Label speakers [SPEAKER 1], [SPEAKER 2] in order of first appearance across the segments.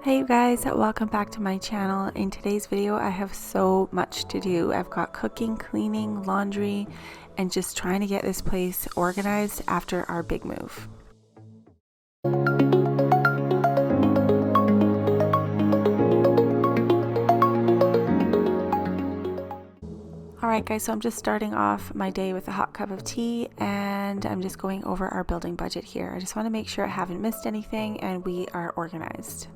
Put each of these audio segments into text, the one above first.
[SPEAKER 1] Hey you guys, welcome back to my channel. In today's video I have so much to do. I've got cooking, cleaning, laundry, and just trying to get this place organized after our big move. Alright guys, so I'm just starting off my day with a hot cup of tea and I'm just going over our building budget here. I just want to make sure I haven't missed anything and we are organized.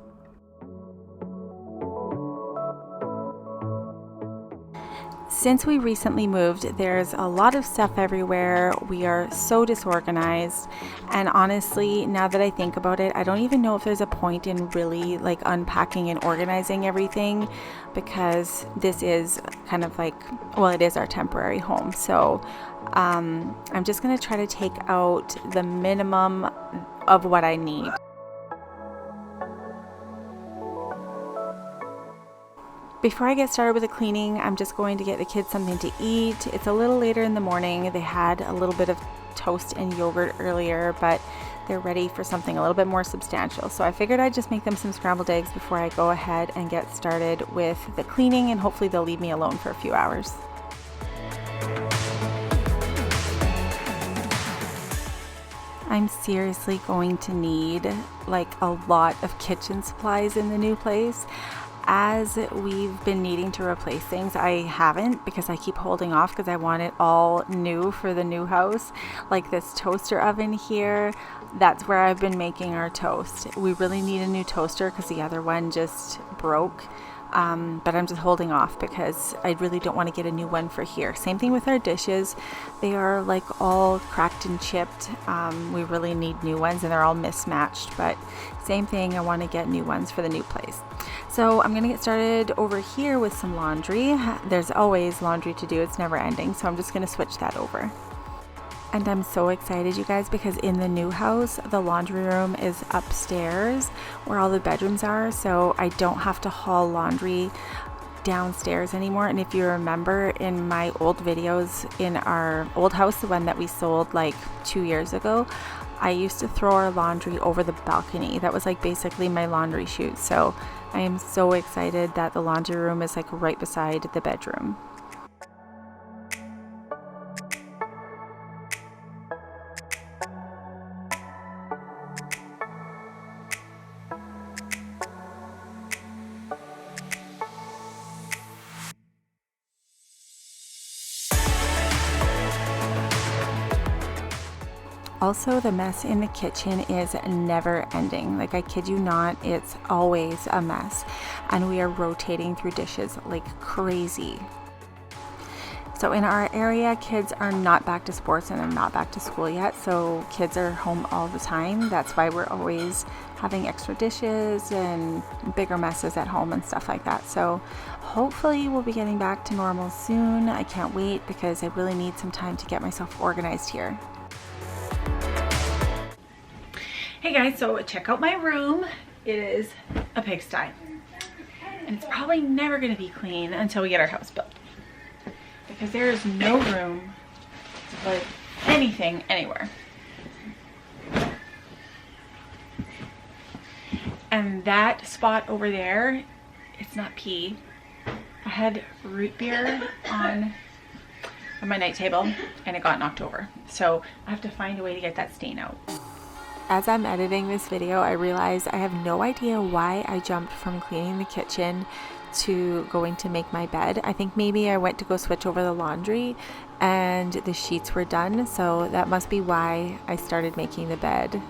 [SPEAKER 1] Since we recently moved, there's a lot of stuff everywhere. We are so disorganized, and honestly, now that I think about it, I don't even know if there's a point in really like unpacking and organizing everything, because this is kind of like, well, it is our temporary home. So I'm just gonna try to take out the minimum of what I need. Before I get started with the cleaning, I'm just going to get the kids something to eat. It's a little later in the morning. They had a little bit of toast and yogurt earlier, but they're ready for something a little bit more substantial. So I figured I'd just make them some scrambled eggs before I go ahead and get started with the cleaning, and hopefully they'll leave me alone for a few hours. I'm seriously going to need like a lot of kitchen supplies in the new place. As we've been needing to replace things, I haven't, because I keep holding off because I want it all new for the new house. Like this toaster oven here, that's where I've been making our toast. We really need a new toaster because the other one just broke. But I'm just holding off because I really don't want to get a new one for here. Same thing with our dishes. They are like all cracked and chipped. We really need new ones and they're all mismatched, but same thing, I want to get new ones for the new place. So I'm going to get started over here with some laundry. There's always laundry to do. It's never ending. So I'm just going to switch that over. And I'm so excited, you guys, because in the new house, the laundry room is upstairs where all the bedrooms are. So I don't have to haul laundry downstairs anymore. And if you remember in my old videos in our old house, the one that we sold like 2 years ago, I used to throw our laundry over the balcony. That was like basically my laundry chute. So I am so excited that the laundry room is like right beside the bedroom. Also, the mess in the kitchen is never ending. Like, I kid you not, it's always a mess. And we are rotating through dishes like crazy. So in our area, kids are not back to sports and they're not back to school yet. So kids are home all the time. That's why we're always having extra dishes and bigger messes at home and stuff like that. So hopefully we'll be getting back to normal soon. I can't wait because I really need some time to get myself organized here. Hey guys, so check out my room. It is a pigsty. And it's probably never going to be clean until we get our house built, because there is no room to put anything anywhere. And that spot over there, it's not pee. I had root beer on my night table and it got knocked over. So I have to find a way to get that stain out. As I'm editing this video, I realized I have no idea why I jumped from cleaning the kitchen to going to make my bed. I think maybe I went to go switch over the laundry and the sheets were done, so that must be why I started making the bed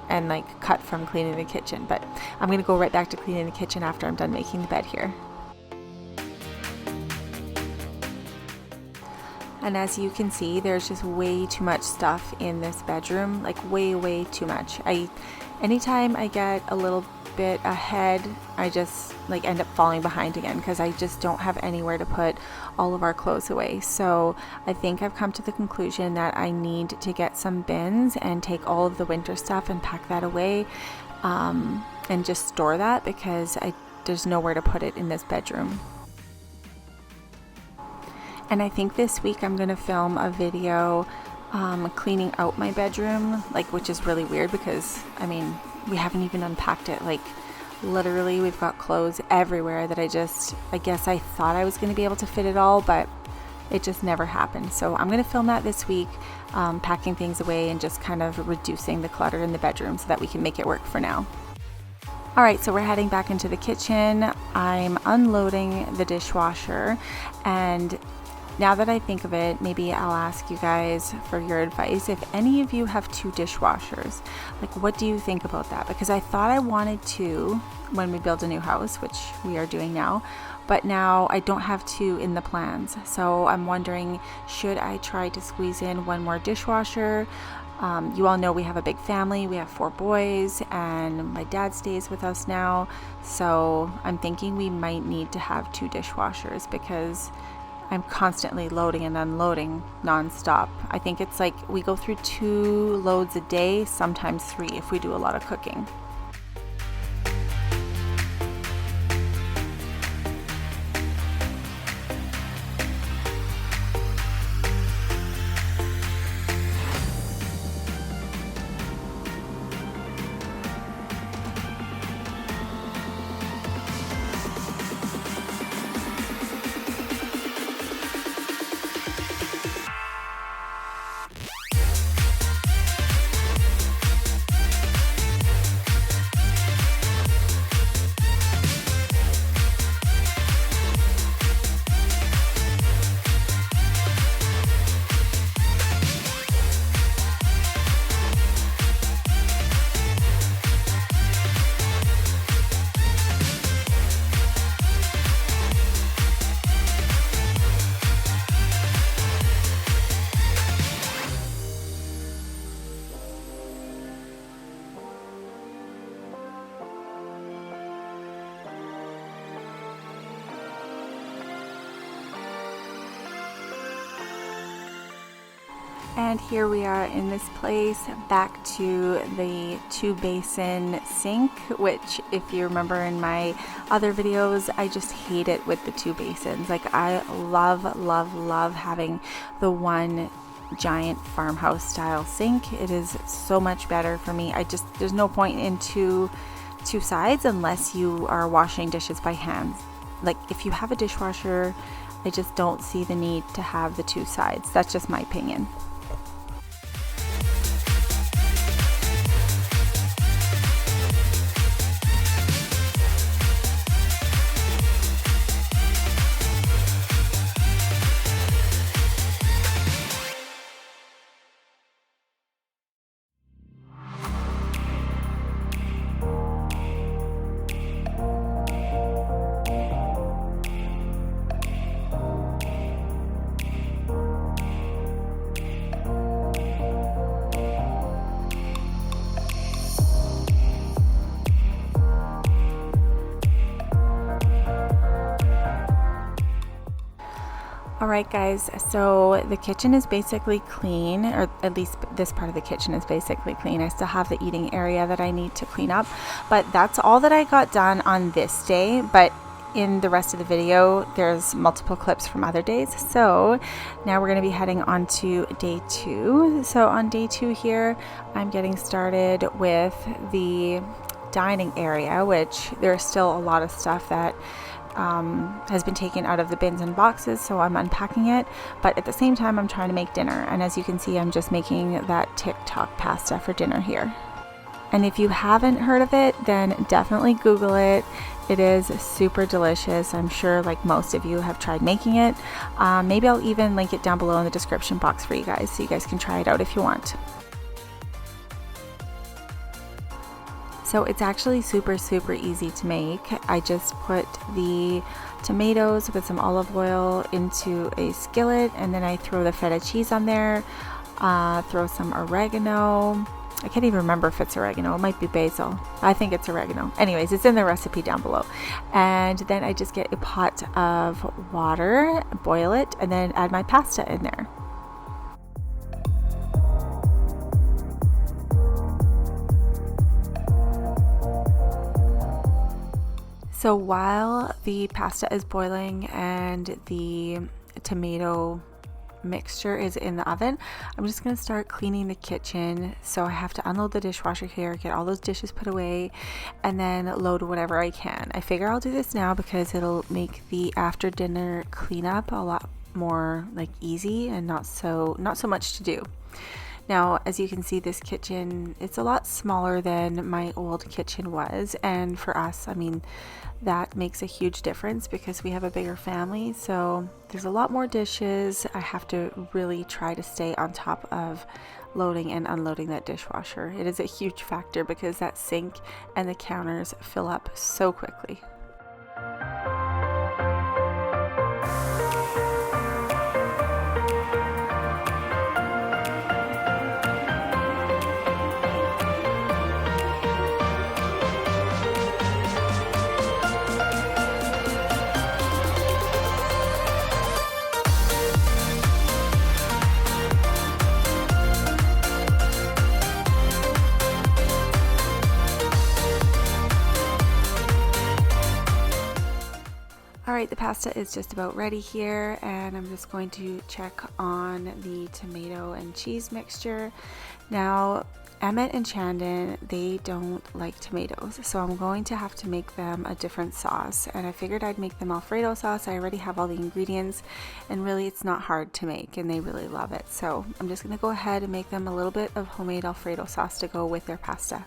[SPEAKER 1] and like cut from cleaning the kitchen. But I'm gonna go right back to cleaning the kitchen after I'm done making the bed here. And as you can see, there's just way too much stuff in this bedroom, like way too much. Anytime I get a little bit ahead, I just like end up falling behind again because I just don't have anywhere to put all of our clothes away. So I think I've come to the conclusion that I need to get some bins and take all of the winter stuff and pack that away, and just store that because there's nowhere to put it in this bedroom. And I think this week I'm going to film a video cleaning out my bedroom, which is really weird because, I mean, we haven't even unpacked it. Like, Literally, we've got clothes everywhere that I guess I thought I was going to be able to fit it all, but it just never happened. So I'm going to film that this week, packing things away and just kind of reducing the clutter in the bedroom so that we can make it work for now. All right, so we're heading back into the kitchen. I'm unloading the dishwasher, and now that I think of it, maybe I'll ask you guys for your advice. If any of you have 2 dishwashers, like, what do you think about that? Because I thought I wanted 2 when we build a new house, which we are doing now, but now I don't have 2 in the plans. So I'm wondering, should I try to squeeze in 1 more dishwasher? You all know we have a big family. We have 4 boys, and my dad stays with us now. So I'm thinking we might need to have 2 dishwashers because I'm constantly loading and unloading nonstop. I think it's like we go through 2 loads a day, sometimes 3 if we do a lot of cooking. And here we are in this place, back to the 2-basin sink, which, if you remember in my other videos, I just hate it with the 2 basins. Like, I love, love, love having the one giant farmhouse style sink. It is so much better for me. There's no point in two sides unless you are washing dishes by hand. Like, if you have a dishwasher, I just don't see the need to have the 2 sides. That's just my opinion. Alright guys, so the kitchen is basically clean, or at least this part of the kitchen is basically clean. I still have the eating area that I need to clean up, but that's all that I got done on this day. But in the rest of the video, there's multiple clips from other days. So now we're going to be heading on to day 2. So on day 2 here, I'm getting started with the dining area, which there's still a lot of stuff that has been taken out of the bins and boxes, so I'm unpacking it, but at the same time I'm trying to make dinner. And as you can see, I'm just making that TikTok pasta for dinner here. And if you haven't heard of it, then definitely Google it. It is super delicious. I'm sure like most of you have tried making it. Maybe I'll even link it down below in the description box for you guys, so you guys can try it out if you want. So it's actually super easy to make. I just put the tomatoes with some olive oil into a skillet, and then I throw the feta cheese on there, throw some oregano. I can't even remember if it's oregano. It might be basil. I think it's oregano. Anyways, it's in the recipe down below. And then I just get a pot of water, boil it, and then add my pasta in there. So while the pasta is boiling and the tomato mixture is in the oven, I'm just going to start cleaning the kitchen. So I have to unload the dishwasher here, get all those dishes put away, and then load whatever I can. I figure I'll do this now because it'll make the after dinner cleanup a lot more like easy and not so much to do. Now, as you can see, this kitchen, it's a lot smaller than my old kitchen was, and for us, I mean, that makes a huge difference because we have a bigger family, so there's a lot more dishes. I have to really try to stay on top of loading and unloading that dishwasher. It is a huge factor because that sink and the counters fill up so quickly. Alright, the pasta is just about ready here, and I'm just going to check on the tomato and cheese mixture. Now, Emmett and Chandon, they don't like tomatoes, so I'm going to have to make them a different sauce, and I figured I'd make them Alfredo sauce. I already have all the ingredients, and really it's not hard to make, and they really love it. So I'm just going to go ahead and make them a little bit of homemade Alfredo sauce to go with their pasta.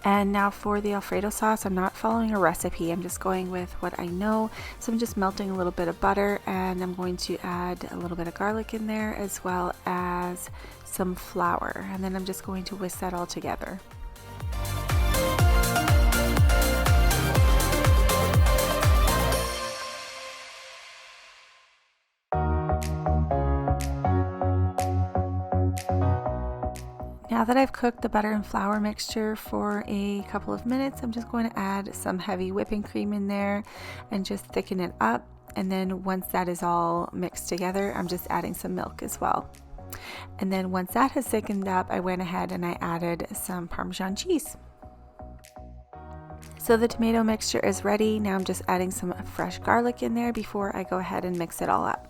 [SPEAKER 1] And now for the Alfredo sauce, I'm not following a recipe, I'm just going with what I know. So I'm just melting a little bit of butter, and I'm going to add a little bit of garlic in there as well as some flour. And then I'm just going to whisk that all together. Now that I've cooked the butter and flour mixture for a couple of minutes, I'm just going to add some heavy whipping cream in there and just thicken it up. And then once that is all mixed together, I'm just adding some milk as well. And then once that has thickened up, I went ahead and I added some Parmesan cheese. So the tomato mixture is ready. Now I'm just adding some fresh garlic in there before I go ahead and mix it all up.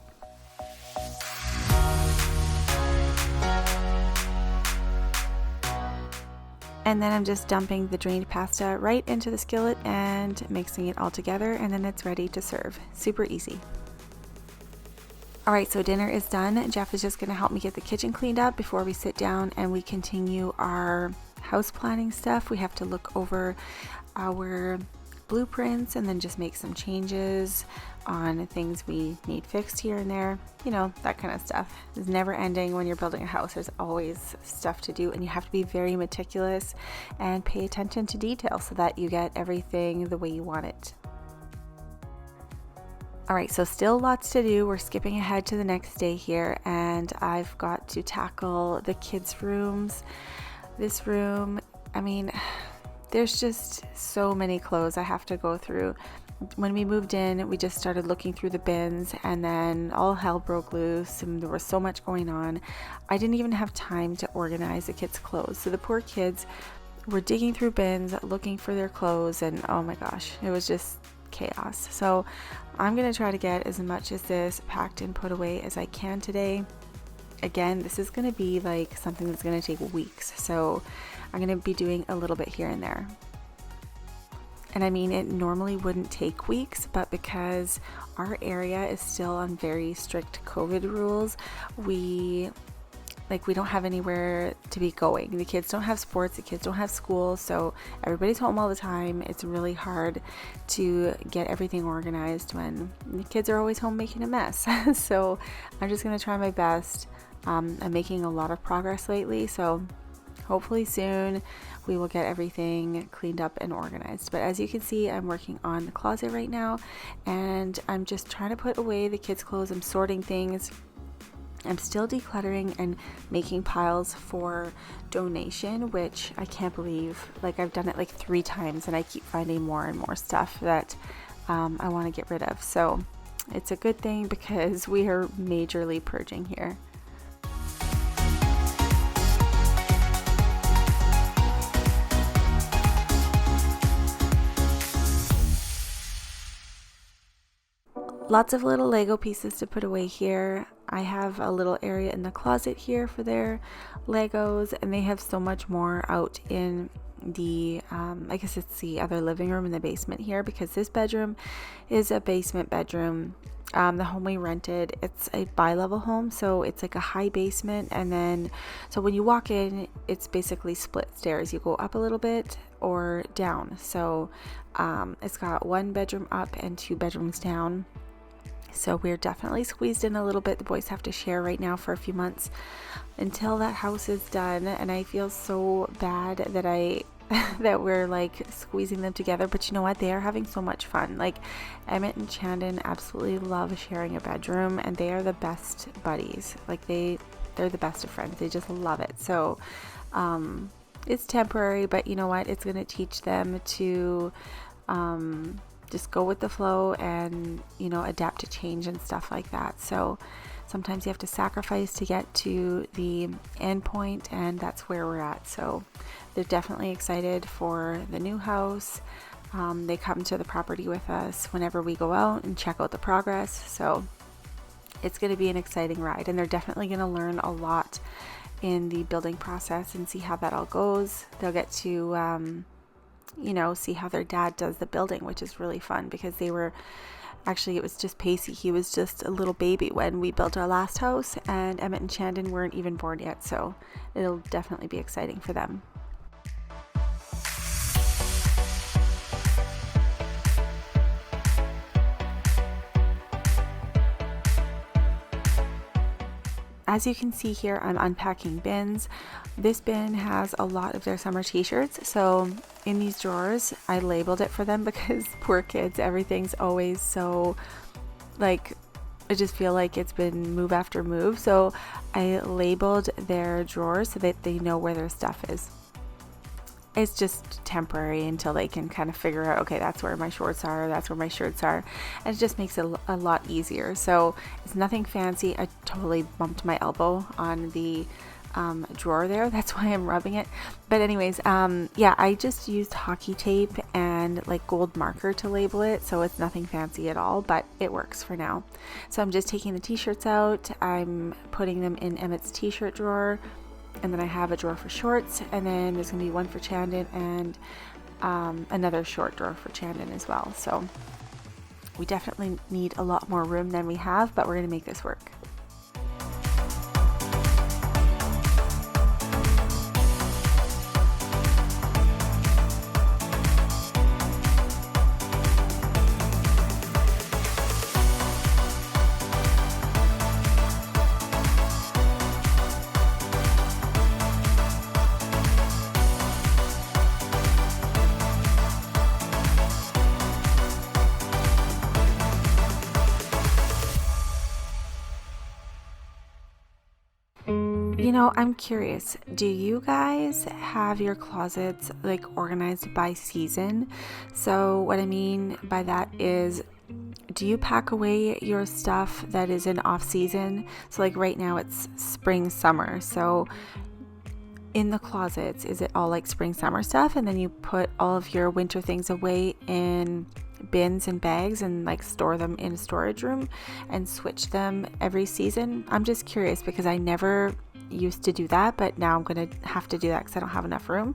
[SPEAKER 1] And then I'm just dumping the drained pasta right into the skillet and mixing it all together, and then it's ready to serve. Super easy. Alright, so dinner is done. Jeff is just going to help me get the kitchen cleaned up before we sit down and we continue our house planning stuff. We have to look over our blueprints and then just make some changes on things we need fixed here and there, you know, that kind of stuff. It's never ending when you're building a house. There's always stuff to do, and you have to be very meticulous and pay attention to detail so that you get everything the way you want it. Alright, so still lots to do. We're skipping ahead to the next day here, and I've got to tackle the kids' rooms. This room, I mean, there's just so many clothes I have to go through. When we moved in, we just started looking through the bins, and then all hell broke loose and there was so much going on. I didn't even have time to organize the kids' clothes. So the poor kids were digging through bins looking for their clothes, and oh my gosh, it was just chaos. So I'm going to try to get as much as this packed and put away as I can today. Again, this is going to be like something that's going to take weeks. So I'm going to be doing a little bit here and there. And I mean, it normally wouldn't take weeks, but because our area is still on very strict COVID rules, we don't have anywhere to be going. The kids don't have sports, the kids don't have school, so everybody's home all the time. It's really hard to get everything organized when the kids are always home making a mess. So I'm just going to try my best. I'm making a lot of progress lately, so hopefully soon we will get everything cleaned up and organized. But as you can see, I'm working on the closet right now, and I'm just trying to put away the kids' clothes. I'm sorting things. I'm still decluttering and making piles for donation, which I can't believe. Like, I've done it like 3 times and I keep finding more and more stuff that I want to get rid of. So it's a good thing because we are majorly purging here. Lots of little Lego pieces to put away here. I have a little area in the closet here for their Legos, and they have so much more out in the I guess it's the other living room in the basement here, because this bedroom is a basement bedroom. The home we rented, it's a bi-level home, so it's like a high basement, and then so when you walk in, it's basically split stairs. You go up a little bit or down. So it's got one bedroom up and two bedrooms down. So we're definitely squeezed in a little bit. The boys have to share right now for a few months until that house is done, and I feel so bad that that we're like squeezing them together. But you know what, they are having so much fun. Like Emmett and Chandon absolutely love sharing a bedroom, and they are the best buddies. Like they're the best of friends. They just love it. So it's temporary, but you know what, it's going to teach them to just go with the flow and, you know, adapt to change and stuff like that. So sometimes you have to sacrifice to get to the end point, and that's where we're at. So they're definitely excited for the new house. They come to the property with us whenever we go out and check out the progress. So it's going to be an exciting ride, and they're definitely going to learn a lot in the building process and see how that all goes. They'll get to you know, see how their dad does the building, which is really fun, because it was just Pacey. He was just a little baby when we built our last house, and Emmett and Chandon weren't even born yet, so it'll definitely be exciting for them. As you can see here, I'm unpacking bins. This bin has a lot of their summer t-shirts. So in these drawers, I labeled it for them because poor kids, everything's always so like, I just feel like it's been move after move. So I labeled their drawers so that they know where their stuff is. It's just temporary until they can kind of figure out, okay, that's where my shorts are, that's where my shirts are, and it just makes it a lot easier. So it's nothing fancy. I totally bumped my elbow on the drawer there, that's why I'm rubbing it. But anyways, yeah, I just used hockey tape and like gold marker to label it, so it's nothing fancy at all, but it works for now. So I'm just taking the t-shirts out, I'm putting them in Emmett's t-shirt drawer, and then I have a drawer for shorts, and then there's gonna be one for Chandon and another short drawer for Chandon as well. So we definitely need a lot more room than we have, but we're gonna make this work. You know, I'm curious, do you guys have your closets like organized by season? So what I mean by that is, do you pack away your stuff that is in off season? So like right now it's spring, summer. So in the closets, is it all like spring, summer stuff? And then you put all of your winter things away in bins and bags and like store them in a storage room and switch them every season? I'm just curious because I never used to do that, but now I'm gonna have to do that because I don't have enough room.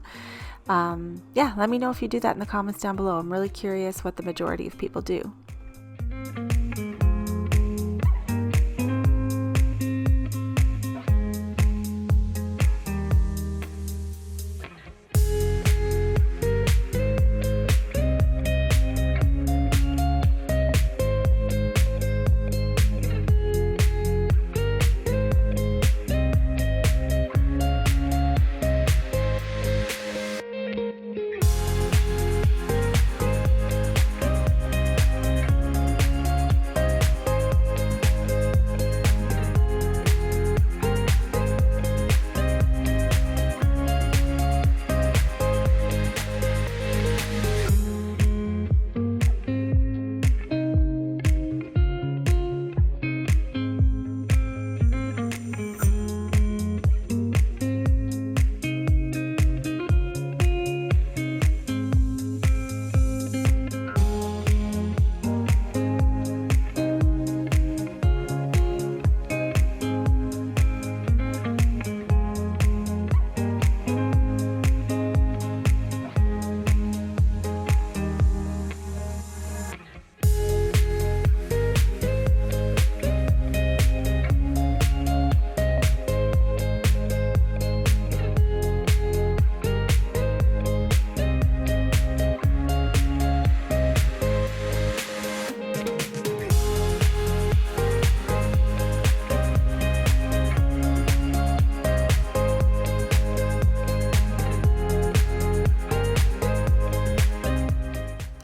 [SPEAKER 1] Yeah, let me know if you do that in the comments down below. I'm really curious what the majority of people do.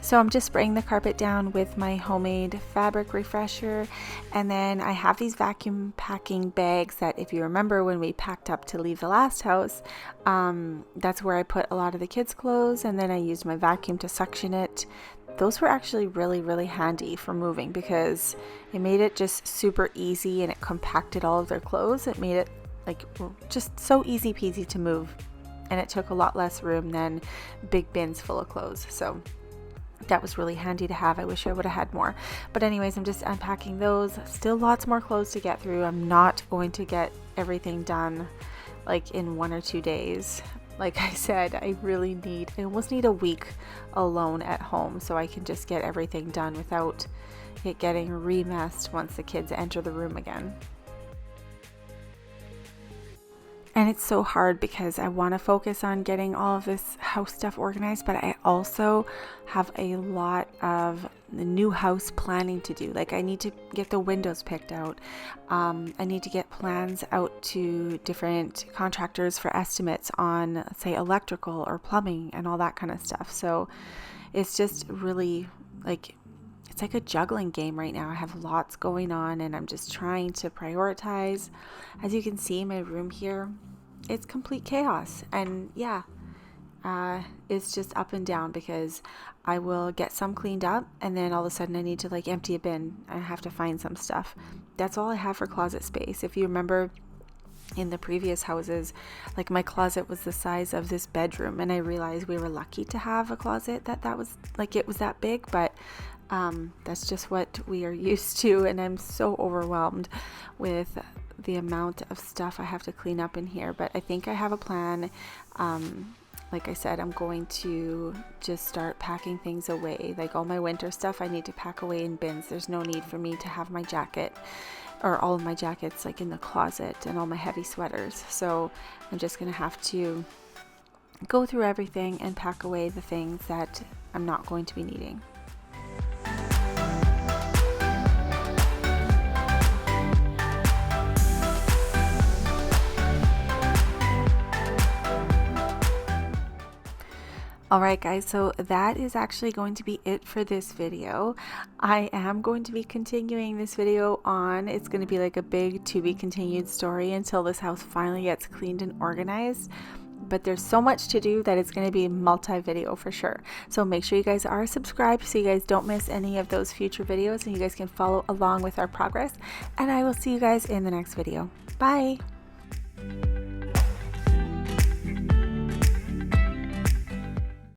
[SPEAKER 1] So I'm just spraying the carpet down with my homemade fabric refresher, and then I have these vacuum packing bags that, if you remember when we packed up to leave the last house, that's where I put a lot of the kids' clothes, and then I used my vacuum to suction it. Those were actually really, really handy for moving because it made it just super easy, and it compacted all of their clothes. It made it like just so easy peasy to move, and it took a lot less room than big bins full of clothes. So that was really handy to have. I wish I would have had more. But anyways, I'm just unpacking those. Still lots more clothes to get through. I'm not going to get everything done like in 1 or 2 days. Like I said, I almost need a week alone at home so I can just get everything done without it getting remessed once the kids enter the room again. And it's so hard because I want to focus on getting all of this house stuff organized, but I also have a lot of the new house planning to do. Like I need to get the windows picked out. I need to get plans out to different contractors for estimates on, say, electrical or plumbing and all that kind of stuff. So it's just really it's like a juggling game right now. I have lots going on and I'm just trying to prioritize. As you can see, my room here, it's complete chaos. And yeah, it's just up and down because I will get some cleaned up and then all of a sudden I need to like empty a bin. I have to find some stuff. That's all I have for closet space. If you remember in the previous houses, like my closet was the size of this bedroom, and I realized we were lucky to have a closet that was like, it was that big, but that's just what we are used to, and I'm so overwhelmed with the amount of stuff I have to clean up in here. But I think I have a plan. Like I said, I'm going to just start packing things away. Like all my winter stuff I need to pack away in bins. There's no need for me to have my jacket or all of my jackets like in the closet and all my heavy sweaters. So I'm just going to have to go through everything and pack away the things that I'm not going to be needing. Alright guys, so that is actually going to be it for this video. I am going to be continuing this video on. It's going to be like a big to be continued story until this house finally gets cleaned and organized. But there's so much to do that it's going to be multi-video for sure. So make sure you guys are subscribed so you guys don't miss any of those future videos and you guys can follow along with our progress. And I will see you guys in the next video. Bye!